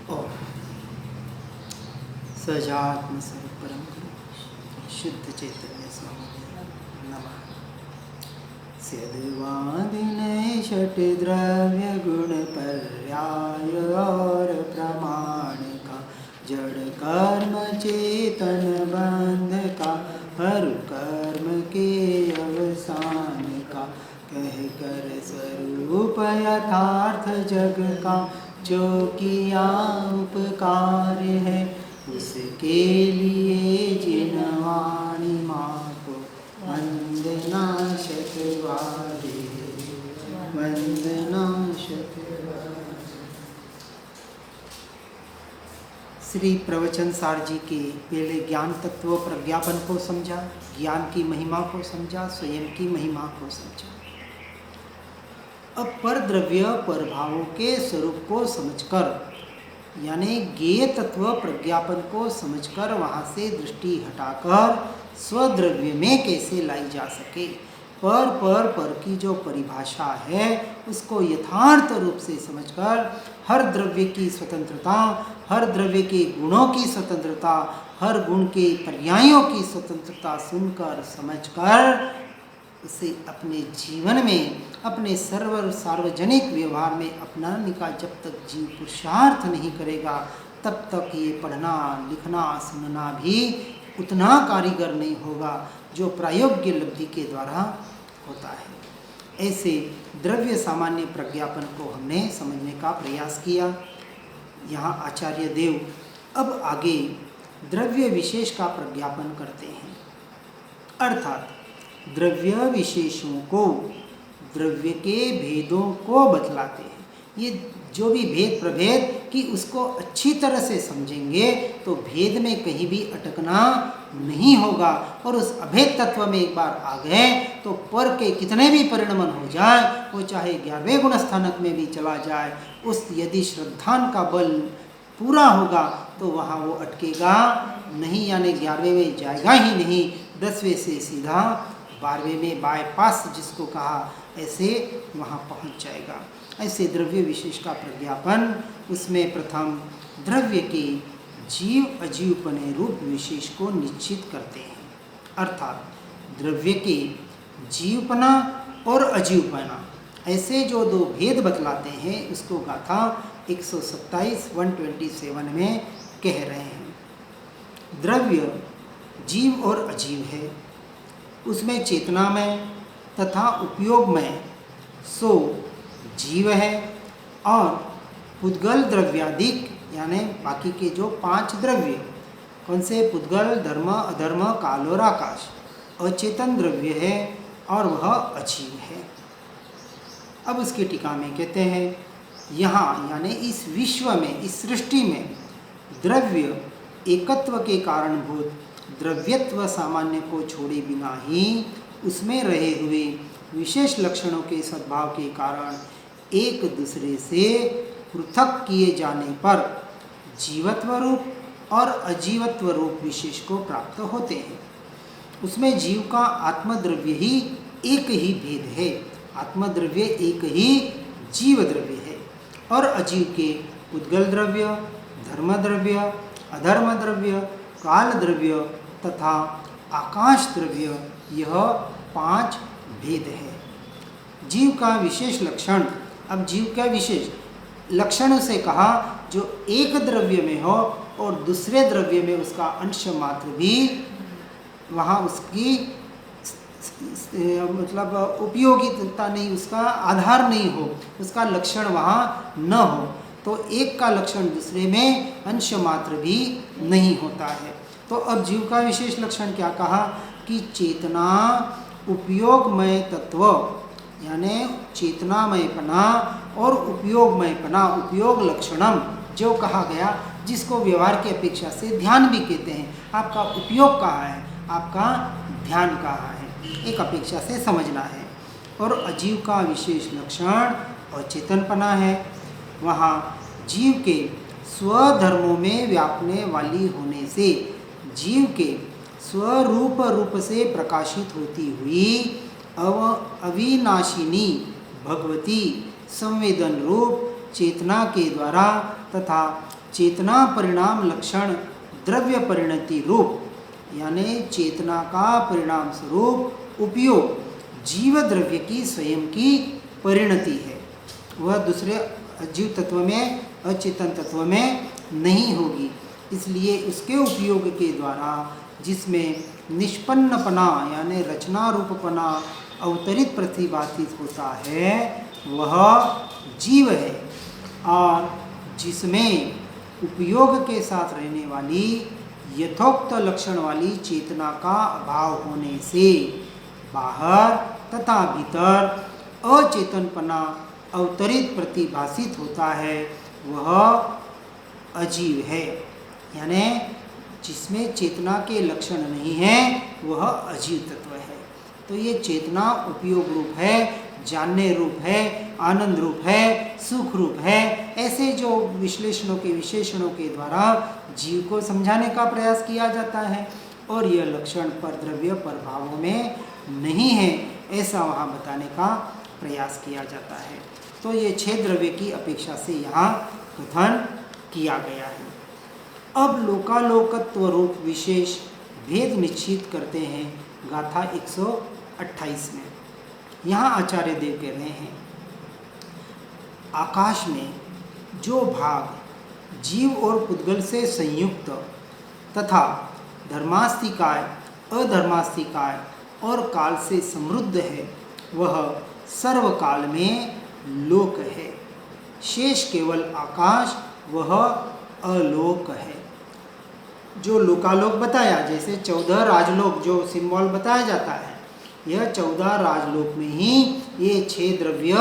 ओम सजात्म स्वरूप परम गुरु शुद्ध चैतन्य स्वामी नमः। सिद्धवादिनय षट द्रव्य गुण पर्याय और प्रमाण का जड़ कर्म चेतन बंध का हर कर्म के अवसान का कह कर स्वरूप यथार्थ जग का जो किया उपकार है उसके लिए जिन वाणी माँ को वंदना शतवारी वंदना शतवारी। श्री प्रवचन सार जी के पहले ज्ञान तत्व प्रज्ञापन को समझा, ज्ञान की महिमा को समझा, स्वयं की महिमा को समझा। अब पर द्रव्य पर भावों के स्वरूप को समझकर यानी ज्ञेय तत्व प्रज्ञापन को समझकर वहाँ से दृष्टि हटाकर स्वद्रव्य में कैसे लाई जा सके, पर की जो परिभाषा है उसको यथार्थ रूप से समझकर हर द्रव्य की स्वतंत्रता, हर द्रव्य के गुणों की स्वतंत्रता, हर गुण के पर्यायों की स्वतंत्रता सुनकर समझकर उसे अपने जीवन में, अपने सार्वजनिक व्यवहार में अपनाने का जब तक जीव पुरुषार्थ नहीं करेगा तब तक ये पढ़ना लिखना सुनना भी उतना कारीगर नहीं होगा जो प्रायोग्य लब्धि के द्वारा होता है। ऐसे द्रव्य सामान्य प्रज्ञापन को हमने समझने का प्रयास किया। यहाँ आचार्य देव अब आगे द्रव्य विशेष का प्रज्ञापन करते हैं, अर्थात द्रव्य विशेषों को, द्रव्य के भेदों को बतलाते हैं। ये जो भी भेद प्रभेद कि उसको अच्छी तरह से समझेंगे तो भेद में कहीं भी अटकना नहीं होगा और उस अभेद तत्व में एक बार आ गए तो पर के कितने भी परिणमन हो जाए, वो चाहे 11वें गुण स्थानक में भी चला जाए, उस यदि श्रद्धान का बल पूरा होगा तो वहाँ वो अटकेगा नहीं, यानी 11वें में जाएगा ही नहीं, 10वें से सीधा 12वें में बाईपास जिसको कहा ऐसे वहाँ पहुँच जाएगा। ऐसे द्रव्य विशेष का प्रज्ञापन, उसमें प्रथम द्रव्य के जीव अजीवपने रूप विशेष को निश्चित करते हैं, अर्थात द्रव्य के जीवपना और अजीवपना ऐसे जो दो भेद बतलाते हैं उसको गाथा 127 में कह रहे हैं। द्रव्य जीव और अजीव है, उसमें चेतनामय तथा उपयोगमय सो जीव है और पुद्गल द्रव्यादिक यानी बाकी के जो 5 द्रव्य कौन से पुद्गल धर्म अधर्म काल और आकाश अचेतन द्रव्य है और वह अजीव है। अब उसकी टीका में कहते हैं यहाँ यानी इस विश्व में, इस सृष्टि में द्रव्य एकत्व के कारणभूत द्रव्यत्व सामान्य को छोड़े बिना ही उसमें रहे हुए विशेष लक्षणों के सद्भाव के कारण एक दूसरे से पृथक किए जाने पर जीवत्व रूप और अजीवत्व रूप विशेष को प्राप्त होते हैं। उसमें जीव का आत्मद्रव्य ही एक ही भेद है, आत्मद्रव्य एक ही जीव द्रव्य है और अजीव के उद्गल द्रव्य, धर्म द्रव्य, अधर्म द्रव्य, काल द्रव्य तथा आकाश द्रव्य, यह 5 भेद है। जीव का विशेष लक्षण, अब जीव का विशेष लक्षण से कहा जो एक द्रव्य में हो और दूसरे द्रव्य में उसका अंश मात्र भी वहाँ उसकी मतलब उपयोगिता नहीं, उसका आधार नहीं हो, उसका लक्षण वहाँ न हो तो एक का लक्षण दूसरे में अंश मात्र भी नहीं होता है। तो अब जीव का विशेष लक्षण क्या कहा कि चेतना उपयोगमय तत्व यानी चेतनामयपना और उपयोगमयपना, उपयोग लक्षणम जो कहा गया, जिसको व्यवहार की अपेक्षा से ध्यान भी कहते हैं। आपका उपयोग कहाँ है, आपका ध्यान कहाँ है, एक अपेक्षा से समझना है। और अजीव का विशेष लक्षण और चेतनपना है, वहाँ जीव के स्वधर्मों में व्यापने वाली होने से जीव के स्वरूप रूप से प्रकाशित होती हुई अविनाशिनी भगवती संवेदन रूप चेतना के द्वारा तथा चेतना परिणाम लक्षण द्रव्य परिणति रूप, यानी चेतना का परिणाम स्वरूप उपयोग जीव द्रव्य की स्वयं की परिणति है, वह दूसरे अजीव तत्व में, अचेतन तत्व में नहीं होगी। इसलिए उसके उपयोग के द्वारा जिसमें निष्पन्नपना यानी रचना रूपपना अवतरित प्रतिभाषित होता है वह जीव है, और जिसमें उपयोग के साथ रहने वाली यथोक्त लक्षण वाली चेतना का अभाव होने से बाहर तथा भीतर अचेतनपना अवतरित प्रतिभाषित होता है, वह अजीव है। यानी जिसमें चेतना के लक्षण नहीं हैं वह अजीव तत्व है। तो ये चेतना उपयोग रूप है, जानने रूप है, आनंद रूप है, सुख रूप है, ऐसे जो विश्लेषणों के विशेषणों के द्वारा जीव को समझाने का प्रयास किया जाता है, और यह लक्षण पर द्रव्य पर भावों में नहीं है, ऐसा वहाँ बताने का प्रयास किया जाता है। तो ये 6 द्रव्य की अपेक्षा से यहाँ कथन किया गया है। अब लोकालोकत्व रूप विशेष भेद निश्चित करते हैं गाथा 128 में। यहाँ आचार्य देव कह रहे हैं, आकाश में जो भाग जीव और पुद्गल से संयुक्त तथा धर्मास्तिकाय, अधर्मास्तिकाय और काल से समृद्ध है, वह सर्वकाल में लोक है। शेष केवल आकाश, वह अलोक है। जो लोकालोक बताया, जैसे 14 राजलोक जो सिंबल बताया जाता है, यह 14 राजलोक में ही ये 6 द्रव्य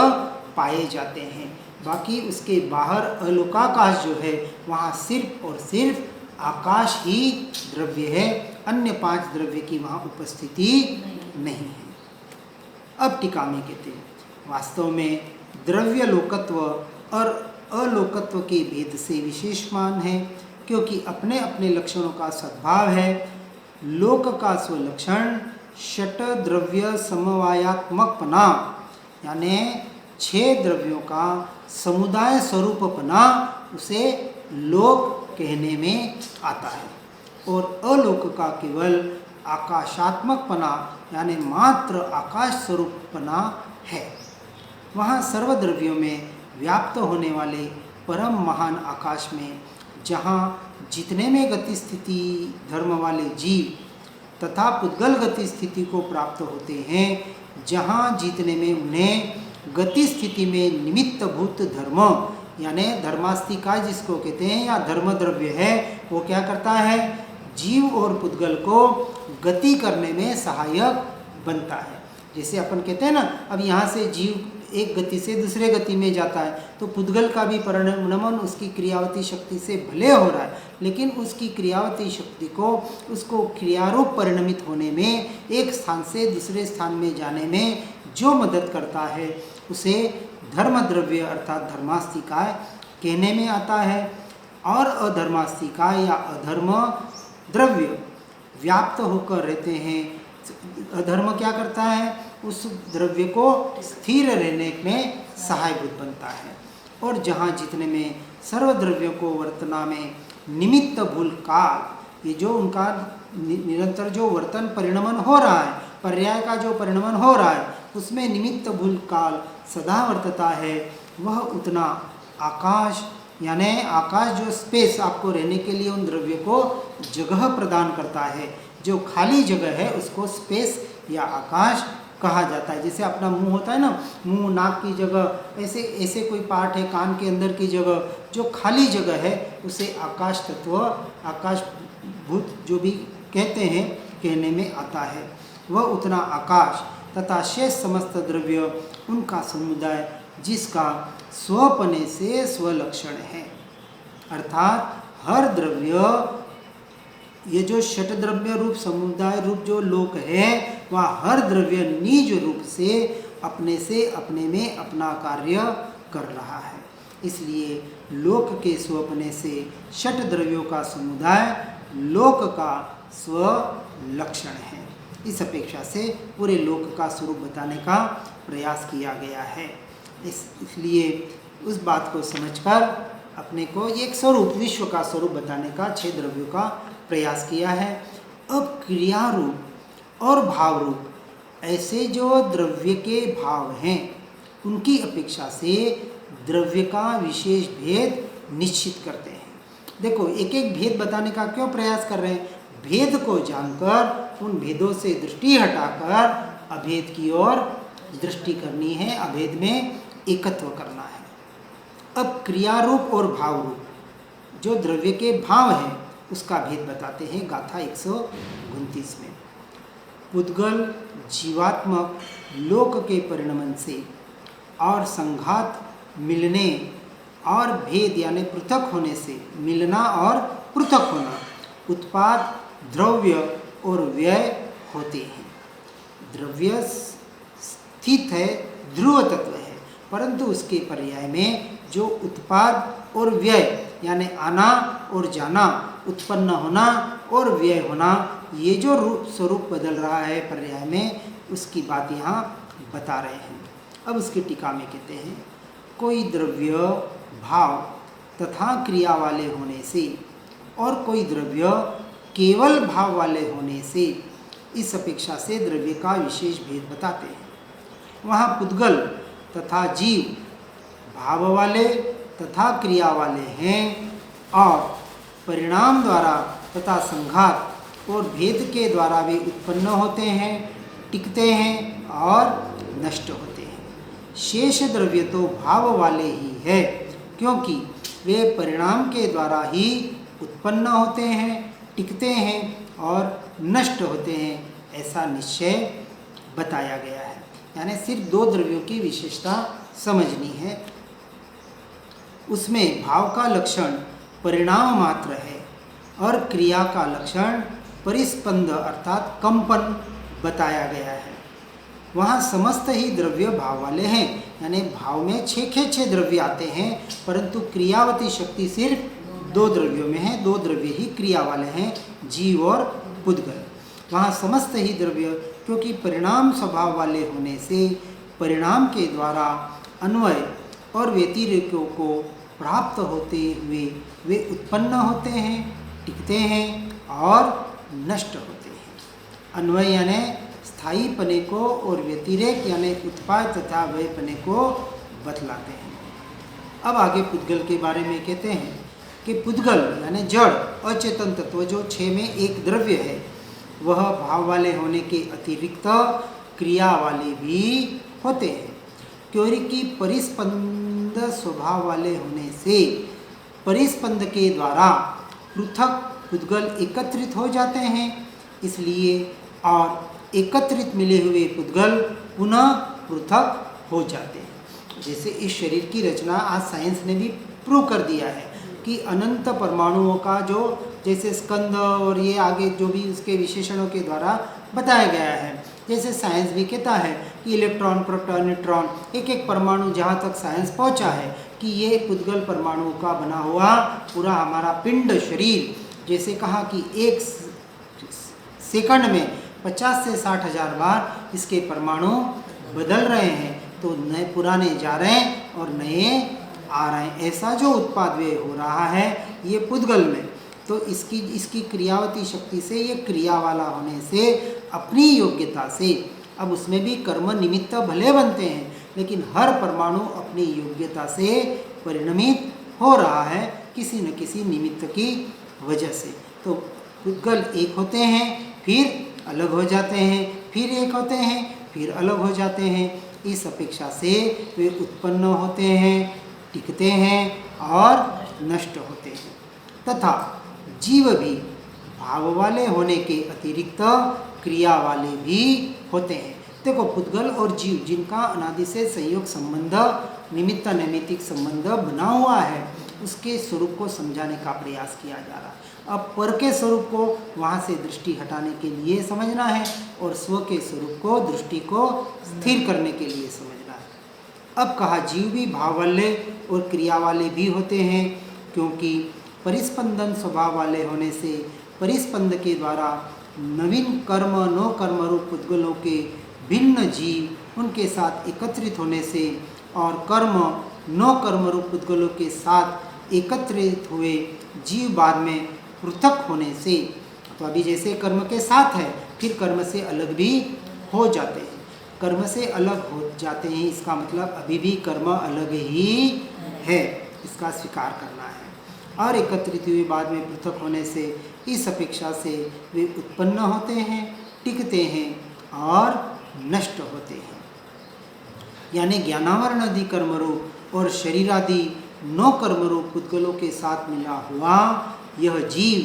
पाए जाते हैं। बाकी उसके बाहर अलोकाकाश जो है वहाँ सिर्फ और सिर्फ आकाश ही द्रव्य है, अन्य 5 द्रव्य की वहाँ उपस्थिति नहीं है। अब टीका में कहते हैं, वास्तव में द्रव्य लोकत्व और अलोकत्व के भेद से विशेषमान है, क्योंकि अपने अपने लक्षणों का सद्भाव है। लोक का स्वलक्षण षट द्रव्य समवायात्मकपना, यानी 6 द्रव्यों का समुदाय स्वरूपपना, उसे लोक कहने में आता है, और अलोक का केवल आकाशात्मकपना यानी मात्र आकाश स्वरूपपना है। वहाँ सर्वद्रव्यों में व्याप्त होने वाले परम महान आकाश में, जहाँ जितने में गति स्थिति धर्म वाले जीव तथा पुद्गल गति स्थिति को प्राप्त होते हैं, जहाँ जितने में उन्हें गति स्थिति में निमित्तभूत धर्म यानी धर्मास्तिका जिसको कहते हैं या धर्म द्रव्य है, वो क्या करता है, जीव और पुद्गल को गति करने में सहायक बनता है। जैसे अपन कहते हैं ना, अब यहाँ से जीव एक गति से दूसरे गति में जाता है, तो पुद्गल का भी परिणमन उसकी क्रियावती शक्ति से भले हो रहा है, लेकिन उसकी क्रियावती शक्ति को उसको क्रियारूप परिणमित होने में, एक स्थान से दूसरे स्थान में जाने में जो मदद करता है, उसे धर्म द्रव्य अर्थात धर्मास्तिकाय कहने में आता है। और अधर्मास्तिकाय या अधर्म द्रव्य व्याप्त होकर रहते हैं। अधर्म क्या करता है, उस द्रव्य को स्थिर रहने में सहायभूत बनता है। और जहाँ जितने में सर्वद्रव्यों को वर्तना में निमित्त भूल काल, ये जो उनका निरंतर जो वर्तन परिणमन हो रहा है, पर्याय का जो परिणमन हो रहा है, उसमें निमित्त भूल काल सदा वर्तता है, वह उतना आकाश यानी आकाश जो स्पेस आपको रहने के लिए उन द्रव्य को जगह प्रदान करता है, जो खाली जगह है उसको स्पेस या आकाश कहा जाता है। जैसे अपना मुंह होता है ना, मुंह नाक की जगह, ऐसे ऐसे कोई पार्ट है कान के अंदर की जगह, जो खाली जगह है उसे आकाश तत्व, आकाश भूत जो भी कहते हैं, कहने में आता है। वह उतना आकाश तथा शेष समस्त द्रव्य उनका समुदाय जिसका स्वपने से स्वलक्षण है। अर्थात हर द्रव्य, ये जो षट द्रव्य रूप समुदाय रूप जो लोक है, वह हर द्रव्य निज रूप से अपने में अपना कार्य कर रहा है। इसलिए लोक के स्वपने से षट द्रव्यों का समुदाय लोक का स्वलक्षण है। इस अपेक्षा से पूरे लोक का स्वरूप बताने का प्रयास किया गया है। इसलिए उस बात को समझकर अपने को एक स्वरूप, विश्व का स्वरूप बताने का 6 द्रव्यों का प्रयास किया है। अब क्रिया रूप और भाव रूप ऐसे जो द्रव्य के भाव हैं उनकी अपेक्षा से द्रव्य का विशेष भेद निश्चित करते हैं। देखो, एक एक भेद बताने का क्यों प्रयास कर रहे हैं? भेद को जानकर उन भेदों से दृष्टि हटाकर अभेद की ओर दृष्टि करनी है, अभेद में एकत्व करना है। अब क्रिया रूप और भाव रूप जो द्रव्य के भाव हैं उसका भेद बताते हैं गाथा 129 में। पुद्गल जीवात्मक लोक के परिणमन से और संघात मिलने और भेद यानी पृथक होने से, मिलना और पृथक होना, उत्पाद, द्रव्य और व्यय होते हैं। द्रव्य स्थित है, ध्रुव तत्व है, परंतु उसके पर्याय में जो उत्पाद और व्यय यानी आना और जाना, उत्पन्न होना और व्यय होना, ये जो रूप स्वरूप बदल रहा है पर्याय में, उसकी बात यहाँ बता रहे हैं। अब उसकी टीका में कहते हैं, कोई द्रव्य भाव तथा क्रिया वाले होने से और कोई द्रव्य केवल भाव वाले होने से, इस अपेक्षा से द्रव्य का विशेष भेद बताते हैं। वहाँ पुद्गल तथा जीव भाव वाले तथा क्रिया वाले हैं और परिणाम द्वारा तथा संघात और भेद के द्वारा वे उत्पन्न होते हैं, टिकते हैं और नष्ट होते हैं। शेष द्रव्य तो भाव वाले ही है, क्योंकि वे परिणाम के द्वारा ही उत्पन्न होते हैं, टिकते हैं और नष्ट होते हैं, ऐसा निश्चय बताया गया है। यानी सिर्फ 2 द्रव्यों की विशेषता समझनी है। उसमें भाव का लक्षण परिणाम मात्र है और क्रिया का लक्षण परिस्पंद अर्थात कंपन बताया गया है। वहाँ समस्त ही द्रव्य भाव वाले हैं, यानी भाव में 6 द्रव्य आते हैं, परंतु क्रियावती शक्ति सिर्फ 2 द्रव्यों में है। 2 द्रव्य ही क्रिया वाले हैं, जीव और पुद्गल। वहाँ समस्त ही द्रव्य, क्योंकि परिणाम स्वभाव वाले होने से परिणाम के द्वारा अन्वय और व्यतिरेकों को प्राप्त होते हुए वे उत्पन्न होते हैं, टिकते हैं और नष्ट होते हैं। अन्वय यानी स्थायी पने को और व्यतिरेक यानी उत्पाद तथा व्यय पने को बतलाते हैं। अब आगे पुद्गल के बारे में कहते हैं कि पुद्गल यानी जड़ अचेतन तत्व जो 6 में एक द्रव्य है, वह भाव वाले होने के अतिरिक्त क्रिया वाले भी होते हैं, क्योंकि परिस्पंद स्वभाव वाले होने से परिस्पंद के द्वारा पृथक पुद्गल एकत्रित हो जाते हैं, इसलिए और एकत्रित मिले हुए पुद्गल पुनः पृथक हो जाते हैं। जैसे इस शरीर की रचना आज साइंस ने भी प्रूव कर दिया है कि अनंत परमाणुओं का जो जैसे स्कंद और ये आगे जो भी उसके विशेषणों के द्वारा बताया गया है, जैसे साइंस भी कहता है कि इलेक्ट्रॉन, प्रोटॉन, न्यूट्रॉन, एक परमाणु, जहाँ तक साइंस पहुँचा है कि ये पुद्गल परमाणुओं का बना हुआ पूरा हमारा पिंड शरीर, जैसे कहा कि 1 सेकंड में 50 से 60 हज़ार बार इसके परमाणु बदल रहे हैं, तो नए पुराने जा रहे हैं और नए आ रहे हैं। ऐसा जो उत्पाद व्यय हो रहा है ये पुद्गल में, तो इसकी क्रियावती शक्ति से, ये क्रिया वाला होने से, अपनी योग्यता से, अब उसमें भी कर्म निमित्त भले बनते हैं, लेकिन हर परमाणु अपनी योग्यता से परिणमित हो रहा है किसी न किसी निमित्त की वजह से। तो पुद्गल एक होते हैं, फिर अलग हो जाते हैं, फिर एक होते हैं, फिर अलग हो जाते हैं। इस अपेक्षा से वे उत्पन्न होते हैं, टिकते हैं और नष्ट होते हैं। तथा जीव भी भाव वाले होने के अतिरिक्त क्रिया वाले भी होते हैं। देखो, पुद्गल और जीव जिनका अनादि से संयोग संबंध, निमित्त नैमित्तिक संबंध बना हुआ है, उसके स्वरूप को समझाने का प्रयास किया जा रहा है। अब पर के स्वरूप को वहाँ से दृष्टि हटाने के लिए समझना है और स्व के स्वरूप को, दृष्टि को स्थिर करने के लिए समझना है। अब कहा जीव भी भाव वाले और क्रिया वाले भी होते हैं, क्योंकि परिस्पंदन स्वभाव वाले होने से परिस्पंद के द्वारा नवीन कर्म नो कर्म रूप पुद्गलों के भिन्न जीव उनके साथ एकत्रित होने से और कर्म नो कर्म रूप पुद्गलों के साथ एकत्रित हुए जीव बाद में पृथक होने से, तो अभी जैसे कर्म के साथ है फिर कर्म से अलग भी हो जाते हैं। कर्म से अलग हो जाते हैं इसका मतलब अभी भी कर्म अलग ही है, इसका स्वीकार करना है। और एकत्रित हुए बाद में पृथक होने से इस अपेक्षा से वे उत्पन्न होते हैं, टिकते हैं और नष्ट होते हैं। यानी ज्ञानावरण आदि कर्मरूप और शरीर आदि 9 कर्मरूप पुद्गलों के साथ मिला हुआ यह जीव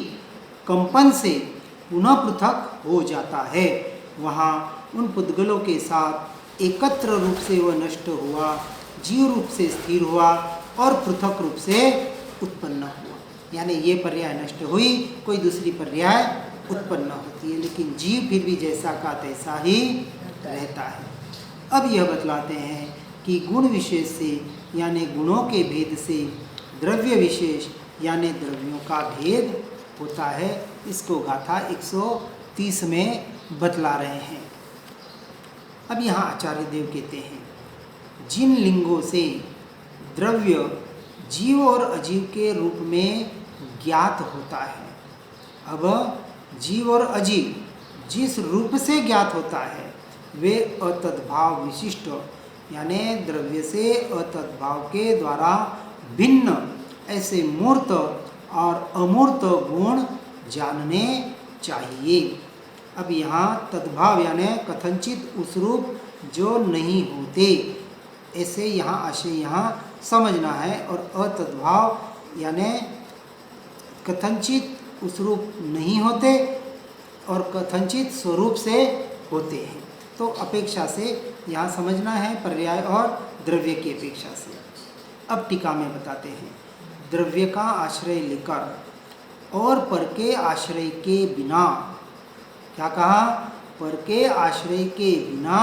कंपन से पुनः पृथक हो जाता है। वहाँ उन पुद्गलों के साथ एकत्र रूप से वह नष्ट हुआ, जीव रूप से स्थिर हुआ और पृथक रूप से उत्पन्न हुआ। यानी ये पर्याय नष्ट हुई, कोई दूसरी पर्याय उत्पन्न होती है, लेकिन जीव फिर भी जैसा का तैसा ही रहता है। अब यह बतलाते हैं कि गुण विशेष से यानी गुणों के भेद से द्रव्य विशेष यानी द्रव्यों का भेद होता है। इसको गाथा 130 में बतला रहे हैं। अब यहाँ आचार्य देव कहते हैं, जिन लिंगों से द्रव्य जीव और अजीव के रूप में ज्ञात होता है। अब जीव और अजीव जिस रूप से ज्ञात होता है वे अतद्भाव विशिष्ट यानी द्रव्य से अतद्भाव के द्वारा भिन्न ऐसे मूर्त और अमूर्त गुण जानने चाहिए। अब यहाँ तद्भाव यानी कथनचित उस रूप जो नहीं होते, ऐसे यहाँ आशय यहाँ समझना है। और अतद्भाव यानी कथनचित उस रूप नहीं होते और कथनचित स्वरूप से होते हैं। तो अपेक्षा से यहाँ समझना है पर्याय और द्रव्य की अपेक्षा से। अब टीका में बताते हैं, द्रव्य का आश्रय लेकर और पर के आश्रय के बिना, क्या कहा, पर के आश्रय के बिना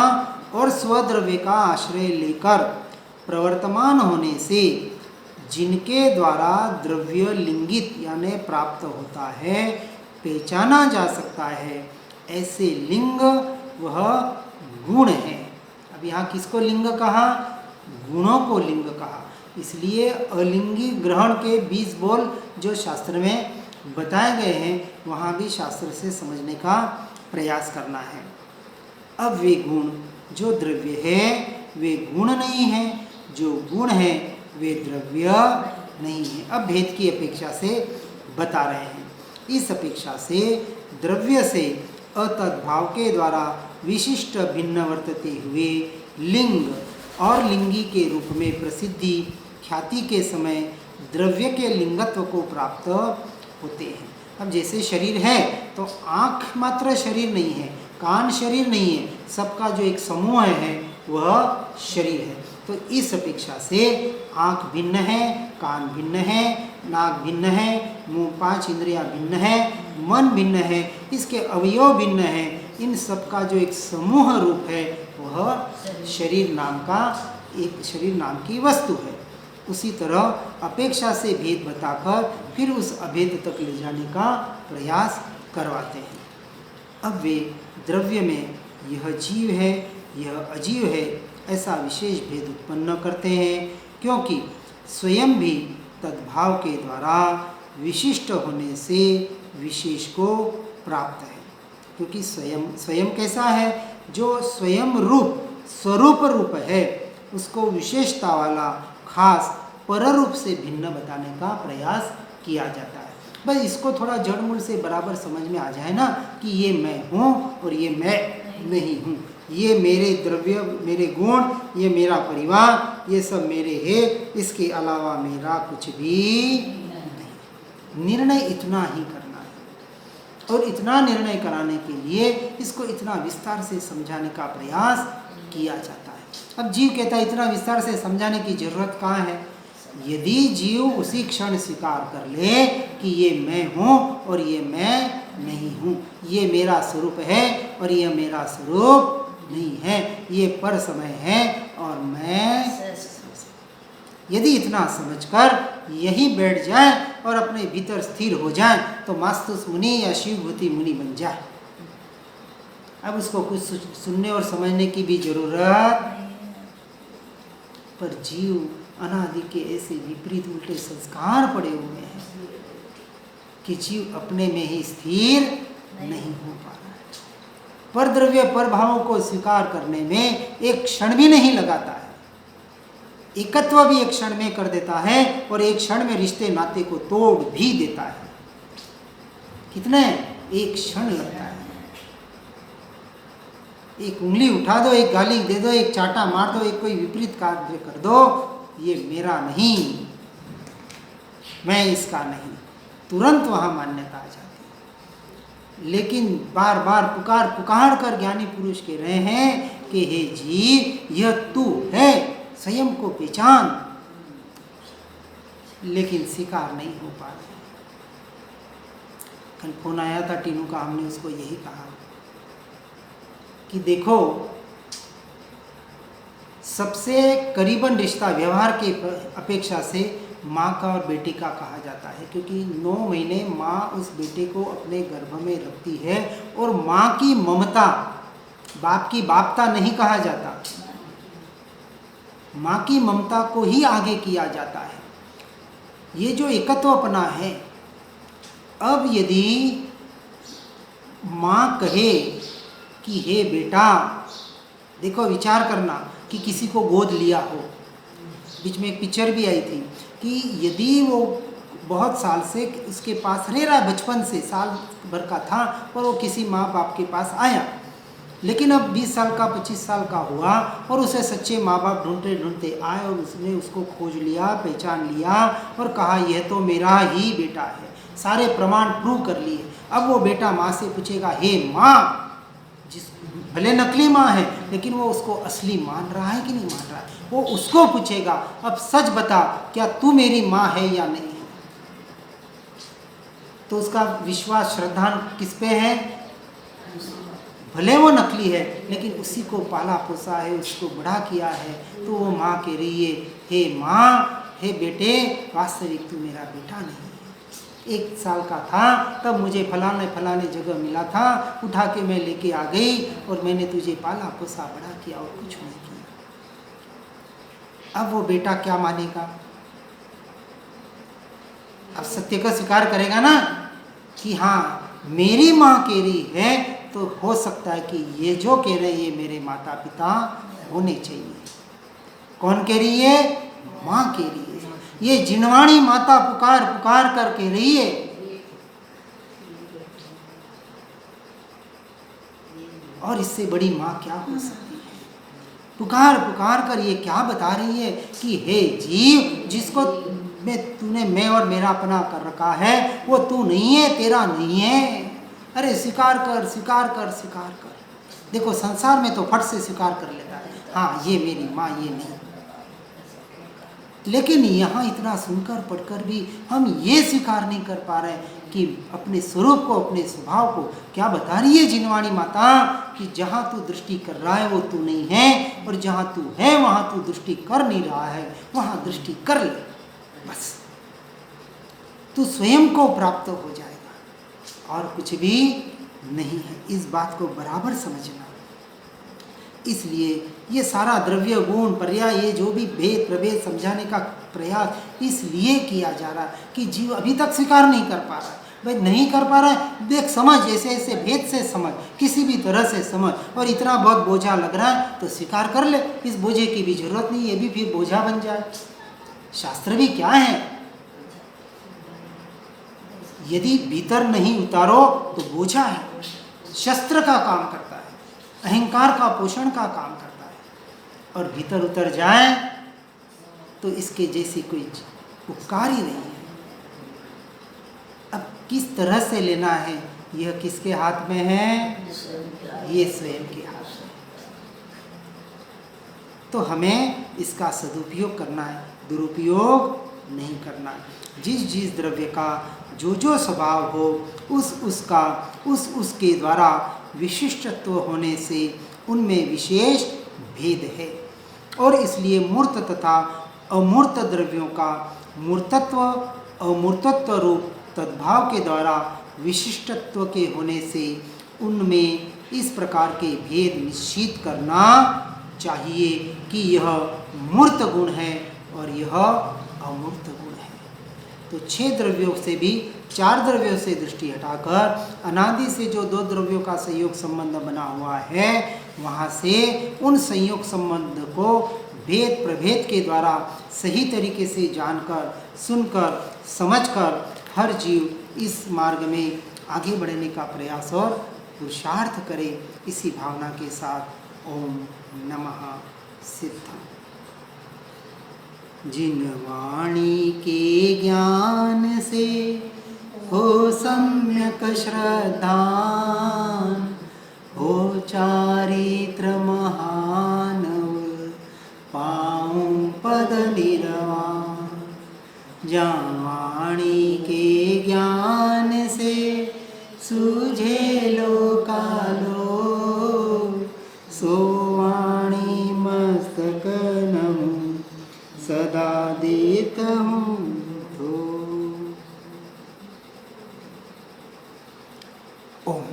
और स्वद्रव्य का आश्रय लेकर प्रवर्तमान होने से जिनके द्वारा द्रव्य लिंगित यानी प्राप्त होता है, पहचाना जा सकता है, ऐसे लिंग वह गुण है। अब यहाँ किसको लिंग कहा, गुणों को लिंग कहा। इसलिए अलिंगी ग्रहण के 20 बोल जो शास्त्र में बताए गए हैं वहाँ भी शास्त्र से समझने का प्रयास करना है। अब वे गुण जो द्रव्य है वे गुण नहीं है, जो गुण है वे द्रव्य नहीं है। अब भेद की अपेक्षा से बता रहे हैं। इस अपेक्षा से द्रव्य से अतद्भाव के द्वारा विशिष्ट भिन्न वर्तते हुए लिंग और लिंगी के रूप में प्रसिद्धि ख्याति के समय द्रव्य के लिंगत्व को प्राप्त होते हैं। अब जैसे शरीर है तो आँख मात्र शरीर नहीं है, कान शरीर नहीं है, सबका जो एक समूह है वह शरीर है। तो इस अपेक्षा से आँख भिन्न है, कान भिन्न है, नाक भिन्न है, मुँह 5 इंद्रियाँ भिन्न है, मन भिन्न है, इसके अवयव भिन्न है। इन सब का जो एक समूह रूप है वह शरीर नाम का एक शरीर नाम की वस्तु है। उसी तरह अपेक्षा से भेद बताकर फिर उस अभेद तक ले जाने का प्रयास करवाते हैं। अब वे द्रव्य में यह जीव है यह अजीव है ऐसा विशेष भेद उत्पन्न करते हैं, क्योंकि स्वयं भी तद्भाव के द्वारा विशिष्ट होने से विशेष को प्राप्त है। क्योंकि स्वयं कैसा है, जो स्वयं रूप स्वरूप रूप है उसको विशेषता वाला खास पर रूप से भिन्न बताने का प्रयास किया जाता है। बस इसको थोड़ा जड़मूल से बराबर समझ में आ जाए ना कि ये मैं हूँ और ये मैं नहीं हूँ, ये मेरे द्रव्य मेरे गुण ये मेरा परिवार ये सब मेरे है, इसके अलावा मेरा कुछ भी नहीं। निर्णय इतना ही करना है और इतना निर्णय कराने के लिए इसको इतना विस्तार से समझाने का प्रयास किया जाता है। अब जीव कहता है इतना विस्तार से समझाने की जरूरत कहाँ है। यदि जीव उसी क्षण स्वीकार कर ले कि ये मैं हूँ और ये मैं नहीं हूँ, ये मेरा स्वरूप है और ये मेरा स्वरूप नहीं है, ये पर समय है और मैं, यदि इतना समझकर यही बैठ जाए और अपने भीतर स्थिर हो जाए तो मास्तुस मुनि या शिवभूति मुनि बन जाए। अब उसको कुछ सुनने और समझने की भी जरूरत, पर जीव अनादि के ऐसे विपरीत उल्टे संस्कार पड़े हुए हैं कि जीव अपने में ही स्थिर नहीं हो पा रहा है। पर द्रव्य पर भावों को स्वीकार करने में एक क्षण भी नहीं लगाता है। एकत्व भी एक क्षण में कर देता है और एक क्षण में रिश्ते नाते को तोड़ भी देता है। कितने? एक क्षण लगता है। एक उंगली उठा दो, एक गाली दे दो, एक चाटा मार दो, एक कोई विपरीत कार्य कर दो, ये मेरा नहीं, मैं इसका नहीं, तुरंत वहां मान्यता आ जाती है। लेकिन बार बार पुकार पुकार कर ज्ञानी पुरुष कह रहे हैं कि हे जीव, यह तू है, स्वयं को पहचान, लेकिन स्वीकार नहीं हो पा रहे। कल फोन आया था टीनू का, हमने उसको यही कहा कि देखो, सबसे करीबन रिश्ता व्यवहार के अपेक्षा से माँ का और बेटी का कहा जाता है, क्योंकि 9 महीने माँ उस बेटे को अपने गर्भ में रखती है और माँ की ममता, बाप की बापता नहीं कहा जाता, माँ की ममता को ही आगे किया जाता है। ये जो एकत्वपना है, अब यदि माँ कहे कि हे बेटा, देखो विचार करना कि किसी को गोद लिया हो, बीच में एक पिक्चर भी आई थी कि यदि वो बहुत साल से उसके पास रह रहा, बचपन से साल भर का था और वो किसी माँ बाप के पास आया, लेकिन अब 20 साल का 25 साल का हुआ और उसे सच्चे माँ बाप ढूंढते ढूंढते आए और उसने उसको खोज लिया, पहचान लिया और कहा यह तो मेरा ही बेटा है, सारे प्रमाण प्रूव कर लिए। अब वो बेटा माँ से पूछेगा, हे माँ, जिस भले नकली माँ है लेकिन वो उसको असली मान रहा है कि नहीं मान रहा है, वो उसको पूछेगा, अब सच बता, क्या तू मेरी माँ है या नहीं है? तो उसका विश्वास, श्रद्धा किस पे है? भले वो नकली है लेकिन उसी को पाला पोसा है, उसको बड़ा किया है, तो वो माँ कह रही है, हे माँ, हे बेटे, वास्तविक तू मेरा बेटा नहीं है। 1 साल का था तब मुझे फलाने फलाने जगह मिला था, उठा के मैं लेके आ गई और मैंने तुझे पाला पोसा बड़ा किया और कुछ नहीं किया। अब वो बेटा क्या मानेगा? अब सत्य का स्वीकार करेगा ना कि हाँ मेरी माँ कह रही है, तो हो सकता है कि ये जो कह रहे हैं ये मेरे माता पिता होने चाहिए। कौन कह रही है? माँ कह रही है। ये जिनवाणी माता पुकार पुकार कर कह रही है। और इससे बड़ी माँ क्या हो सकती है? पुकार पुकार कर ये क्या बता रही है कि हे जीव, जिसको तूने मैं और मेरा अपना कर रखा है, वो तू नहीं है, तेरा नहीं है। अरे स्वीकार कर, स्वीकार कर, स्वीकार कर। देखो संसार में तो फट से स्वीकार कर लेता है, हाँ ये मेरी माँ, ये नहीं। लेकिन यहाँ इतना सुनकर पढ़कर भी हम ये स्वीकार नहीं कर पा रहे कि अपने स्वरूप को, अपने स्वभाव को। क्या बता रही है जिनवाणी माता कि जहाँ तू दृष्टि कर रहा है वो तू नहीं है, और जहाँ तू है वहाँ तू दृष्टि कर नहीं रहा है, वहाँ दृष्टि कर ले, बस तू स्वयं को प्राप्त हो जाएगा और कुछ भी नहीं है। इस बात को बराबर समझना। इसलिए ये सारा द्रव्य गुण पर्याय, ये जो भी भेद प्रभेद समझाने का प्रयास इसलिए किया जा रहा है कि जीव अभी तक स्वीकार नहीं कर पा रहा है। भाई नहीं कर पा रहा है, देख समझ, ऐसे ऐसे भेद से समझ, किसी भी तरह से समझ। और इतना बहुत बोझा लग रहा है तो स्वीकार कर ले, इस बोझे की भी जरूरत नहीं, ये भी फिर बोझा बन जाए। शास्त्र भी क्या है, यदि भीतर नहीं उतारो तो बोझा है, शस्त्र का काम करता है, अहंकार का पोषण का काम करता है, और भीतर उतर जाए तो इसके जैसी कोई उपकार ही नहीं है। अब किस तरह से लेना है, यह किसके हाथ में है? ये स्वयं के हाथ में। तो हमें इसका सदुपयोग करना है, दुरुपयोग नहीं करना है। जिस जिस द्रव्य का जो जो स्वभाव हो, उसके द्वारा विशिष्टत्व होने से उनमें विशेष भेद है। और इसलिए मूर्त तथा अमूर्त द्रव्यों का मूर्तत्व अमूर्तत्व रूप तद्भाव के द्वारा विशिष्टत्व के होने से उनमें इस प्रकार के भेद निश्चित करना चाहिए कि यह मूर्त गुण है और यह अमूर्त गुण है। तो 6 द्रव्यों से भी 4 द्रव्यों से दृष्टि हटाकर अनादि से जो 2 द्रव्यों का संयोग संबंध बना हुआ है, वहाँ से उन संयोग संबंध को भेद प्रभेद के द्वारा सही तरीके से जानकर, सुनकर, समझकर हर जीव इस मार्ग में आगे बढ़ने का प्रयास और पुरुषार्थ करे। इसी भावना के साथ ओम नमः सिद्धम। जिन वाणी के ज्ञान से हो सम्यक श्रद्धान, हो चारित्र महानव, पाऊं पद निर्वाण। जहाँ वाणी के ज्ञान से सूझे लोकालो, सो वाणी मस्तक नमो सदा देता हूँ तो। ओम।